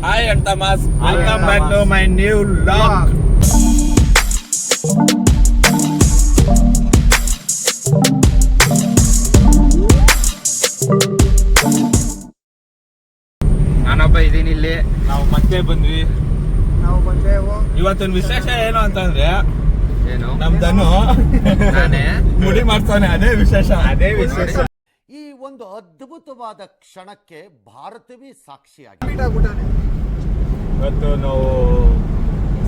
Hi Antamas, welcome back to my new vlog. ನಾನೊಬ್ಬ ಇದೀನಿ ಇಲ್ಲಿ. ನಾವು ಮತ್ತೆ ಬಂದ್ವಿ. ಇವತ್ತಿನ ವಿಶೇಷ ಏನು ಅಂತಂದ್ರೆ ಏನು ನಮ್ದನ್ನು ನಾನೇ ಮುಡಿ ಮಾಡ್ತಾನೆ. ಅದೇ ವಿಶೇಷ. ಈ ಒಂದು ಅದ್ಭುತವಾದ ಕ್ಷಣಕ್ಕೆ ಭಾರತವೇ ಸಾಕ್ಷಿಯಾಗಿದೆ. ಇವತ್ತು ನಾವು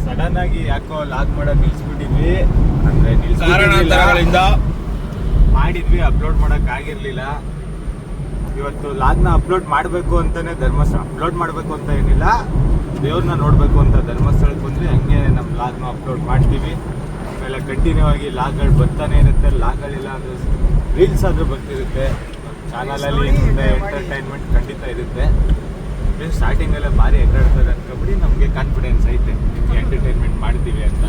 ಸಡನ್ ಆಗಿ ಯಾಕೋ ಲಾಗ್ ಮಾಡೋದು ನಿಲ್ಸ್ಬಿಟ್ಟಿದ್ವಿ. ಅಂದ್ರೆ ಕಾರಣಾಂತರಗಳಿಂದ ಮಾಡಿದ್ವಿ, ಅಪ್ಲೋಡ್ ಮಾಡಕ್ ಆಗಿರ್ಲಿಲ್ಲ. ಇವತ್ತು ಲಾಗ್ನ ಅಪ್ಲೋಡ್ ಮಾಡಬೇಕು ಅಂತಾನೆ ಧರ್ಮಸ್ಥಳ ಅಪ್ಲೋಡ್ ಮಾಡಬೇಕು ಅಂತ ಏನಿಲ್ಲ, ದೇವ್ರನ್ನ ನೋಡಬೇಕು ಅಂತ ಧರ್ಮಸ್ಥಳಕ್ಕೆ ಬಂದ್ರೆ ಹಂಗೆ ನಮ್ಮ ಲಾಗ್ನ ಅಪ್ಲೋಡ್ ಮಾಡ್ತೀವಿ. ಆಮೇಲೆ ಕಂಟಿನ್ಯೂ ಆಗಿ ಲಾಗ್ಗಳು ಬರ್ತಾನೆ ಇರುತ್ತೆ. ಲಾಗ್ಗಳಿಲ್ಲ ಅಂದ್ರೆ ರೀಲ್ಸ್ ಆದ್ರೂ ಬರ್ತಿರುತ್ತೆ ಚಾನಲಲ್ಲಿ. ಮುಂದೆ ಎಂಟರ್ಟೈನ್ಮೆಂಟ್ ಖಂಡಿತ ಇರುತ್ತೆ. ಸ್ಟಾರ್ಟಿಂಗಲ್ಲೇ ಭಾರಿ ಎಗರಾಡ್ತಾರೆ ಅನ್ಕೊಬಿಡಿ, ನಮಗೆ ಕಾನ್ಫಿಡೆನ್ಸ್ ಐತೆ ಎಂಟರ್ಟೈನ್ಮೆಂಟ್ ಮಾಡ್ತೀವಿ ಅಂತ.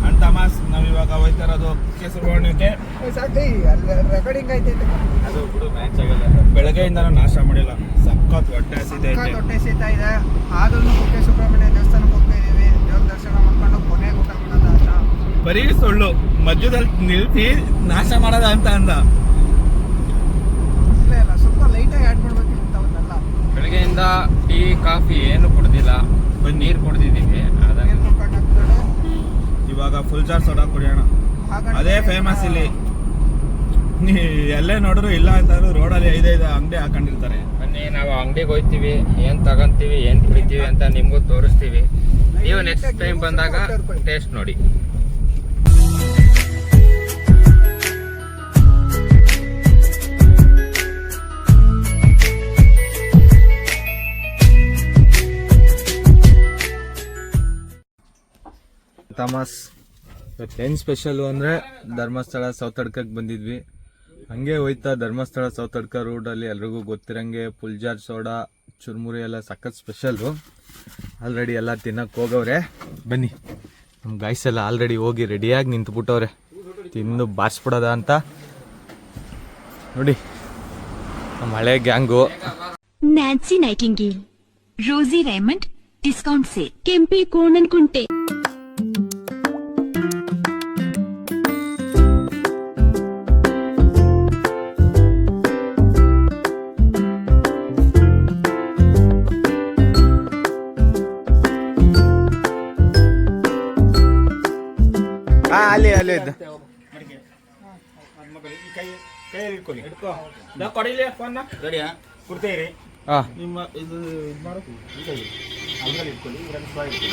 ಅಂತಮಾಸ್ ನಾವ್ ಇವಾಗ ಹೋಯ್ತಾ ಇರೋದು ಕೇಸರವಾಡಕ್ಕೆ. ಅದು ಬಿಡು, ಮ್ಯಾಚ್ ಆಗಲ್ಲ. ಬೆಳಗ್ಗೆಯಿಂದ ನಾಶ ಮಾಡಿಲ್ಲ, ಸಖತ್ ಹೊಟ್ಟೆ ಹಸಿದೆ ಇದೆ. ಆದ್ರೂ ಕುಕ್ಕೆ ಸುಬ್ರಹ್ಮಣ್ಯ ದೇವಸ್ಥಾನಕ್ಕೆ ಹೋಗ್ತಾ ಇದೀವಿ. ದೇವ್ರ ದರ್ಶನ ಮಾಡ್ಕೊಂಡು ಕೊನೆಗೆ ಊಟ ಮಾಡೋದ ಅಂತ. ಬರೀ ಸುಳ್ಳು, ಮಧ್ಯದಲ್ಲಿ ನಿಲ್ಸಿ ನಾಶ ಮಾಡೋದ ಅಂತ ಅಂದ. ಇಲ್ಲ ಸ್ವಲ್ಪ ಲೈಟಾಗಿ ಆ್ಯಡ್ ಮಾಡ್ಬೇಕಿತ್ತು ಅವನ್ನೆಲ್ಲ. ಬೆಳಗ್ಗೆಯಿಂದ ಟೀ ಕಾಫಿ ಏನು ಕುಡ್ದಿಲ್ಲ, ನೀರು ಕುಡ್ದಿದ್ದೀವಿ. ನೀರು ಕುಡ್ಕೊಂಡು ಹಾಕ್ತಾರೆ. ಇವಾಗ ಫುಲ್ ಜಾರ್ ಸೋಡಾ ಕುಡಿಯೋಣ, ಅದೇ ಫೇಮಸ್ ಇಲ್ಲಿ. ಎಲ್ಲೇ ನೋಡ್ರು ಇಲ್ಲ ಅಂತಂದ್ರು ರೋಡಲ್ಲಿ 5 ಅಂಗಡಿ ಹಾಕೊಂಡಿರ್ತಾರೆ. ಬನ್ನಿ, ನಾವು ಅಂಗಡಿಗೆ ಹೋಗ್ತೀವಿ, ಏನ್ ತಗೊಂತೀವಿ, ಏನ್ ಕುಡಿತೀವಿ ಅಂತ ನಿಮ್ಗೂ ತೋರಿಸ್ತೀವಿ. ನೀವು ನೆಕ್ಸ್ಟ್ ಟೈಮ್ ಬಂದಾಗ ಟೇಸ್ಟ್ ನೋಡಿ. ಥಾಮಸ್, ಇವತ್ತೇನು ಸ್ಪೆಷಲು ಅಂದರೆ ಧರ್ಮಸ್ಥಳ ಸೌತಡ್ಕಕ್ಕೆ ಬಂದಿದ್ವಿ. ಹಂಗೆ ಹೋಯ್ತಾ ಧರ್ಮಸ್ಥಳ ಸೌತಡ್ಕ ರೋಡಲ್ಲಿ ಎಲ್ರಿಗೂ ಗೊತ್ತಿರಂಗೆ ಪುಲ್ಜಾರ್ ಸೋಡಾ ಚುರುಮುರಿ ಎಲ್ಲ ಸಖತ್ ಸ್ಪೆಷಲು. ಆಲ್ರೆಡಿ ಎಲ್ಲ ತಿನ್ನಕ್ಕೆ ಹೋಗವ್ರೆ. ಬನ್ನಿ, ನಮ್ಮ ಗಾಯ್ಸ್ ಎಲ್ಲ ಆಲ್ರೆಡಿ ಹೋಗಿ ರೆಡಿಯಾಗಿ ನಿಂತ್ಬಿಟ್ಟವ್ರೆ ತಿಂದು ಬಾರಿಸ್ಬಿಡೋದ ಅಂತ. ನೋಡಿ ನಮ್ಮ ಹಳೆ ಗ್ಯಾಂಗು. ನ್ಯಾನ್ಸಿ ನೈಟಿಂಗೇಲ್, ರೋಸಿ ರೇಮಂಡ್, ಡಿಸ್ಕೌಂಟ್ ಸೇಲ್, ಕೆಂಪಿ ಕೋಣನ್ ಕುಂಟೆ. ಅಲ್ಲಿ ಇದ್ದ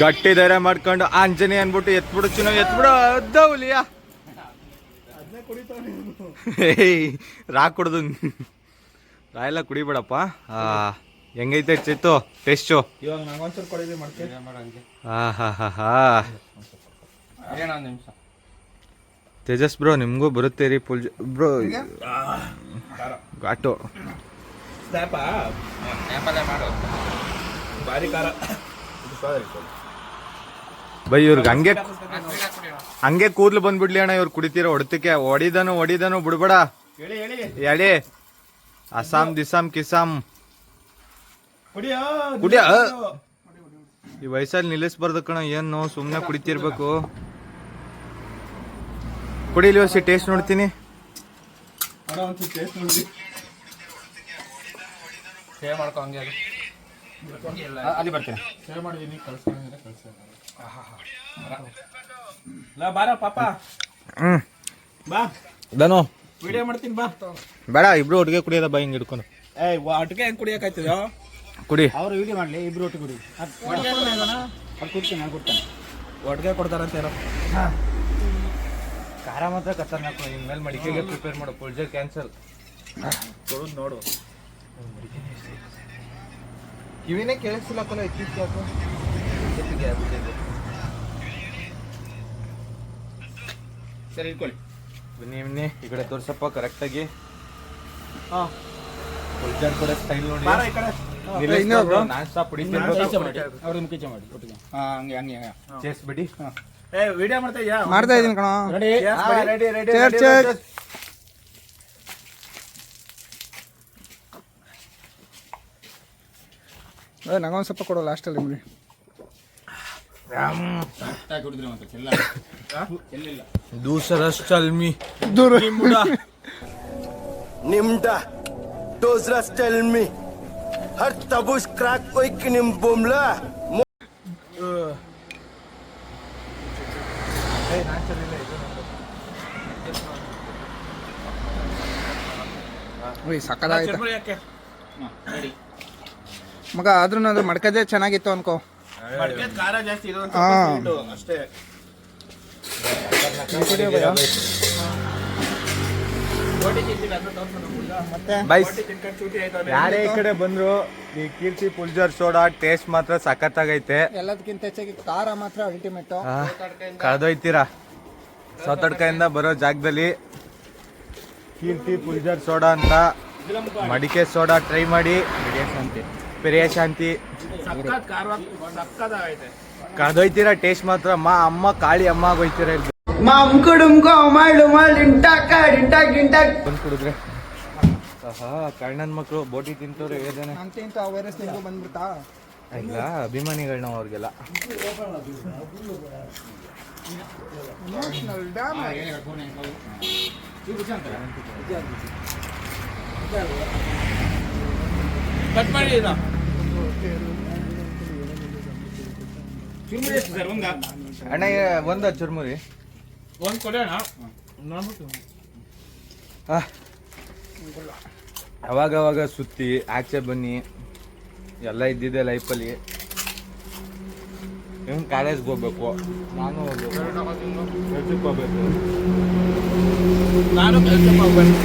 ಗಟ್ಟಿ ಧೈರ್ಯ ಮಾಡ್ಕೊಂಡು ಆಂಜನೇಯ ಅನ್ಬಿಟ್ಟು ಎತ್ಬಿಡು ಚಿನ್ನ, ಎತ್ಬಿಡು ಅದ್ದೌಲಿಯ ರಾ ಕುಡ್ದು ರಾಯೆಲ್ಲ ಕುಡಿಬೇಡಪ್ಪ. ಹೆಂಗೈತೆ ಚಿತ್ತು ಟೇಸ್ಟು? ಇವಾಗ ನಂಗೊಂಚೂರು ಕೊಡಿಲಿ ಮಾಡ್ತೀನಿ. ತೇಜಸ್ ಬ್ರೋ, ನಿಮಗೂ ಬರುತ್ತೆ ರೀ ಪುಲ್ ಬ್ರೋ ಘಾಟು ಭಾರಿ ಖಾರ. ಬೈ ಇವ್ರಿಗೆ ಹಂಗೆ ಕೂದ್ಲು ಬಂದ್ಬಿಡ್ಲಿ ಅಣ್ಣ. ಇವ್ರು ಕುಡಿತೀರ ಹೊಡ್ತಕ್ಕೆ ಹೊಡಿದನು ಬಿಡ್ಬೇಡ. ಹೇಳಿ ಅಸ್ಸಾಂ ದಿಸಾಮ್ ಕಿಸಾಮ್ ಕುಡಿಯ. ಈ ವಯಸ್ಸಲ್ಲಿ ನಿಲ್ಲಿಸ್ಬಾರ್ದು ಕಣ, ಏನು ಸುಮ್ಮನೆ ಕುಡಿತಿರ್ಬೇಕು. ಕುಡಿಲಿ ಹೊಸಿ, ಟೇಸ್ಟ್ ನೋಡ್ತೀನಿ. ಸೇವ್ ಮಾಡ್ಕೊ ಹಂಗೆ ಅಲ್ಲಿ ಬರ್ತೀನಿ. ಸೇವ್ ಮಾಡಿದೀನಿ, ಬಾರ ಪಾಪ. ಬಾ ದನು ವಿಡಿಯೋ ಮಾಡ್ತೀನಿ ಬಾ. ಬೇಡ, ಇಬ್ರು ಒಟ್ಟಿಗೆ ಕುಡಿಯೋದ ಬಾ, ಹಿಂಗೆ ಹಿಡ್ಕೊಂಡು. ಒಟ್ಟಿಗೆ ಹೆಂಗ್ ಕುಡಿಯಕಾಯ್ತದ? ಕುಡಿ. ಅವ್ರು ವಿಡಿಯೋ ಮಾಡ್ಲಿ, ಇಬ್ರು ಒಟ್ಟು ಕುಡಿ. ಕೊಡ್ತಾನೆ ಒಟ್ಟಿಗೆ ಕೊಡ್ತಾರಂತ ಏನೋ. ಖಾರ ಮಾತ್ರ ಖತರ್ನಾಕು. ಇನ್ಮೇಲೆ ಮಡಿಕೆಗೆ ಪ್ರಿಪೇರ್ ಮಾಡು, ಪುಲ್ಜರ್ ಕ್ಯಾನ್ಸಲ್. ಕೊಡೋದು ನೋಡು. ಕಿವಿನೇ ಕೇಳಿಸ್ತಿಲ್ಲ ಕಲ, ಇತ್ತೀಚೆಗೆ ಯಾಕೋ ಸರಿ ಇಟ್ಕೊಳ್ಳಿ. ಬನ್ನಿ ಈ ಕಡೆ ತೋರ್ಸಪ್ಪ ಕರೆಕ್ಟಾಗಿ. ಪುಲ್ಜರ್ ಕೂಡ ಸ್ಟೈಲ್ ನೋಡಿ. ನಾನ್ ಸ್ಟಾಪ್ ಚೇಸ್ ಬಿಡಿ. ವಿಡಿಯೋ ಮಾಡ್ತಾ ಇದೀಯಾ? ಮಾಡ್ತಾ ಇದೀನಿ ಕಣ. ನಂಗೊಂದು ಸ್ವಲ್ಪ ಕೊಡು ಲಾಸ್ಟಲ್ಲಿ ನಿಮಗೆ. दूसरा चलमी ದೂರ Nimda, Dozras tell me, har tabus crack oik nim bumla. ಸಕ್ಕದಾಗೈತೆ ಮಗ. ಆದ್ರೂ ಅದು ಮಡ್ಕದೇ ಚೆನ್ನಾಗಿತ್ತು ಅನ್ಕೋ. ಖಾರ ಜಾಸ್ತಿ ಇರುವಂತ ಹಾ. ಅಷ್ಟೇ. ಮತ್ತೆ ಯಾರೇ ಈ ಕಡೆ ಬಂದ್ರು ಈ ಕೀರ್ತಿ ಪುಲ್ಜರ್ ಸೋಡಾ ಟೇಸ್ಟ್ ಮಾತ್ರ ಸಖತ್ತಾಗೈತೆ. ಎಲ್ಲದಕ್ಕಿಂತ ಹೆಚ್ಚಾಗಿ ಖಾರ ಮಾತ್ರ ಅಲ್ಟಿಮೇಟ್. ಕಳೆದೊಯ್ತೀರಾ ಸೌತಡ್ಕಯಿಂದ ಬರೋ ಜಾಗದಲ್ಲಿ ಕೀರ್ತಿ ಪುಲ್ಜರ್ ಸೋಡಾ ಅಂತ ಮಡಿಕೆ ಸೋಡಾ ಟ್ರೈ ಮಾಡಿ. ಪೆರಿಯ ಶಾಂತಿ ಕಳೆದೊಯ್ತೀರಾ ಟೇಸ್ಟ್ ಮಾತ್ರ. ಅಮ್ಮ ಕಾಳಿ ಅಮ್ಮ ಆಗೋಯ್ತೀರಾ ಇಲ್ಲಿ ಬಂದು ಕುಡಿದ್ರೆ. ಕಣ್ಣನ್ ಮಕ್ಕಳು ಬೋಟಿ ತಿಂತವ್ರೆ ಏದೇನೆ ಅಂತ ವೈರಸ್ ನಿಮಗೂ ಬಂದ್ಬಿಡ್ತಾ? ಇಲ್ಲ ಅಭಿಮಾನಿಗಳು ನಾವು ಅವ್ರಿಗೆಲ್ಲ. ಕಟ್ ಮಾಡಿ ಚುರುಮುರಿ ಎಷ್ಟು ಸರ್? ಅಣ್ಣ ಒಂದ ಚುರ್ಮುರಿ ಒಂದು ಕೊಡೋಣ ನೋಡ್ಬಿಟ್ಟು. ಅವಾಗವಾಗ ಸುತ್ತಿ ಆಚೆ ಬನ್ನಿ, ಎಲ್ಲ ಇದ್ದಿದೆ ಲೈಫಲ್ಲಿ. ಇವ್ನು ಕಾಲೇಜ್ಗೆ ಹೋಗ್ಬೇಕು, ನಾನು ಕೆಲ್ಸಕ್ಕೆ ಹೋಗ್ಬೇಕು. ನಾನು ಕೆಲ್ಸಕ್ಕೆ ಹೋಗ್ಬೇಕು.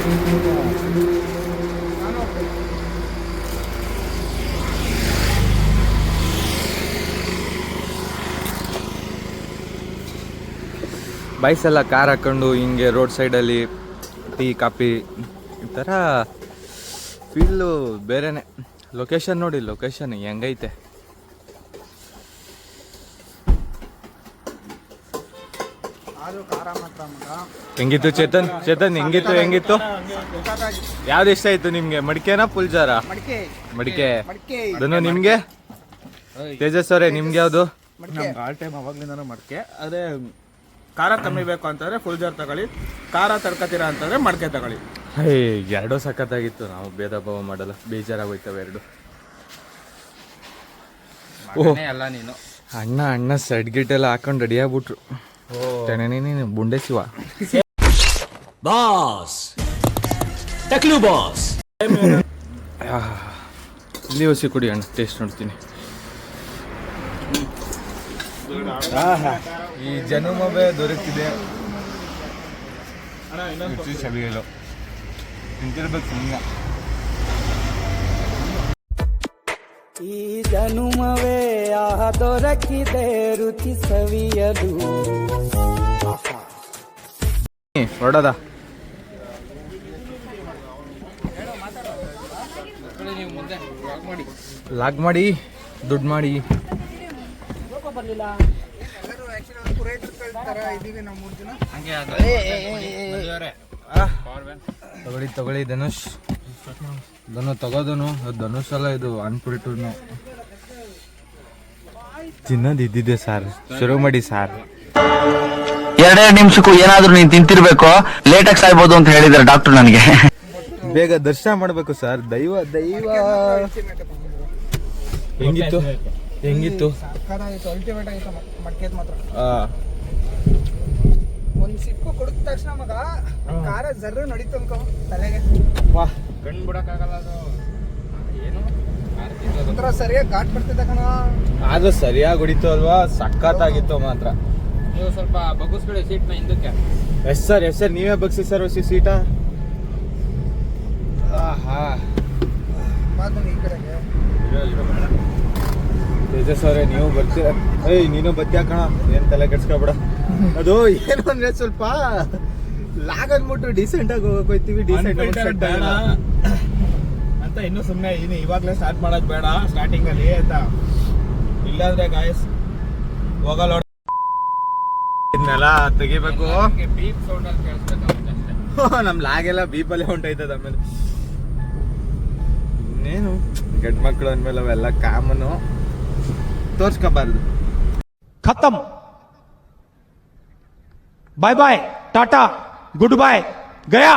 ಬೈಸೆಲ್ಲ ಕಾರ್ ಹಾಕೊಂಡು ಹಿಂಗೆ ರೋಡ್ ಸೈಡಲ್ಲಿ ಟೀ ಕಾಫಿ ಈ ಥರ ಫೀಲು ಬೇರೆನೆ. ಲೊಕೇಶನ್ ನೋಡಿ, ಲೊಕೇಶನ್ ಹೆಂಗೈತೆ. ಹೆಂಗಿತ್ತು ಚೇತನ್? ಹೆಂಗಿತ್ತು? ಯಾವ್ದು ಇಷ್ಟ ಆಯ್ತು ನಿಮ್ಗೆ? ಮಡಿಕೆನಾ ಪುಲ್ಜಾರ? ಮಡಿಕೆ. ಅದನ್ನು ನಿಮ್ಗೆ? ತೇಜಸ್ ಅವರೇ ನಿಮ್ಗೆ ಯಾವ್ದು? ನಮ್ಗೆ ಆಲ್ ಟೈಮ್ ಅವಾಗ್ಲಿಂದ ಮಡಿಕೆ. ಅದೇ ಖಾರ ಕಮ್ಮಿ ಬೇಕು ಅಂತಂದ್ರೆ ಫುಲ್ ಜಾರ್ ತಗೊಳ್ಳಿ, ಖಾರ ತಡ್ಕತೀರಾ ಅಂತಂದ್ರೆ ಮಡಿಕೆ ತಗೊಳ್ಳಿ. ಎರಡೂ ಸಖತ್ತಾಗಿತ್ತು. ನಾವು ಭೇದ ಭಾವ ಮಾಡಲ್ಲ, ಬೇಜಾರಾಗೋಯ್ತವೆ ಎರಡು. ಅಲ್ಲ ನೀನು ಅಣ್ಣ ಸೆಡ್ ಗಿಟ್ ಎಲ್ಲ ಹಾಕೊಂಡು ರೆಡಿ ಆಗ್ಬಿಟ್ರು. ನೀನು ಬುಂಡೆ ಶಿವ Boss, Taklu boss. ಇಲ್ಲಿ ಹೊಸಿ ಕುಡಿ ಅಣ್ಣ, ಟೇಸ್ಟ್ ನೋಡ್ತೀನಿ. ಈ ಜನುಮವೇ ದೊರೆತಿದೆ. ಸವಿಯಲು ತಿಂತಿರ್ಬೇಕು ಸುಮ್ಮನೆ. ಈ ಜನುಮವೇ ದೊರಕಿದೆ ರುಚಿ ಸವಿಯಲು. ಹೊರಡದ ನೀವು ಮುಂದೆ ಲಾಗ್ ಮಾಡಿ ದುಡ್ಡು ಮಾಡಿ. ಹಂಗೆ ತಗೊಳ್ಳಿ ಧನುಷ್. ತಗೋದನು ಧನುಷ್ ಅಲ್ಲ, ಇದು ಅನ್ಪುರಿಟು ತಿನ್ನೋದು ಇದ್ದಿದೆ ಸಾರ್. ಶುರು ಮಾಡಿ ಸಾರ್. 2 ನಿಮಿಷಕ್ಕೂ ಏನಾದ್ರೂ ನೀನ್ ತಿಂತಿರ್ಬೇಕು, ಲೇಟಾಗಿ ಸಾಯ್ಬೋದು ಅಂತ ಹೇಳಿದಾರೆ ಡಾಕ್ಟರ್ ನನಗೆ. ಬೇಗ ದರ್ಶನ ಮಾಡ್ಬೇಕು ಸರ್. ದೈವ ಹೆಂಗಿತ್ತು? ಅಲ್ಟಿಮೇಟ್ ಆಯ್ತು ಮಡ್ಕೆದ್ ಮಾತ್ರ. ಒಂದ್ ಸಿಪ್ಪು ಕುಡಿದ ತಕ್ಷಣ ಮಗ ಖಾರ ಜರ್ರು ನಡೀತು ಅನ್ಕೋ ತಲೆಗೆ. ಕಣ್ಣು ಬಿಡಕ್ಕಾಗಲ್ಲ ಅದು. ಏನು ಒಂಥರ ಸರಿಯಾಗಿ ಘಾಟ್ ಬರ್ತಿದ್ದ ಕಣ. ಆದ್ರೂ ಸರಿಯಾಗಿ ಹೊಡಿತು ಅಲ್ವಾ? ಸಖತ್ತಾಗಿತ್ತು ಮಾತ್ರ. ನೀವು ಸ್ವಲ್ಪ ಬಗ್ಗಿಸ್ಬಿಡಿ ಸೀಟ್ನ ಹಿಂದಕ್ಕೆ. ಎಸ್ ಸರ್ ನೀವೇ ಬಗ್ಸಿ ಸರ್ ಹೊಸಿ ಸೀಟ. ಈ ಕಡೆಗೆ ತೇಜಸ್ ಅವರೇ ನೀವು ಬರ್ತೀರ? ನೀನು ಬತ್ತಿ ಹಾಕೋಣ, ಏನ್ ತಲೆ ಕೆಡ್ಸ್ಕೊಬೇಡ. ಅದು ಏನು ಅಂದ್ರೆ ಸ್ವಲ್ಪ ಲಾಗ್ ಅಂದ್ಬಿಟ್ಟು ಡೀಸೆಂಟ್ ಆಗಿ ಹೋಗ್ತೀವಿ. ಡೀಸೆಂಟ್ ಅಂತ ಇನ್ನು ಸುಮ್ಮನೆ ಇವಾಗಲೇ ಸ್ಟಾರ್ಟ್ ಮಾಡೋದು ಬೇಡ ಸ್ಟಾರ್ಟಿಂಗ್ ಅಲ್ಲಿ ಆಯ್ತಾ. ಇಲ್ಲಾಂದ್ರೆ ಗಾಯಸ್ ಹೋಗಲ್ಲ. ಇದನ್ನೆಲ್ಲ ತೆಗಿಬೇಕು. ಬೀಪ್ ಸೌಂಡ್ ಅಲ್ಲಿ ಕೇಳಿಸ್ಬೇಕು ಅಷ್ಟೇ. ನಮ್ ಲಾಗೆಲ್ಲ ಬೀಪಲ್ಲೇ ಹೊಂಟೈತದ. ಆಮೇಲೆ ಇನ್ನೇನು ಗಂಡು ಮಕ್ಕಳು ಅಂದಮೇಲೆ ಅವೆಲ್ಲ ಕಾಮನು ತೋರ್ಸ್ಕೋಬಾರ್ದು. खत्म, bye bye, tata, good bye, गया.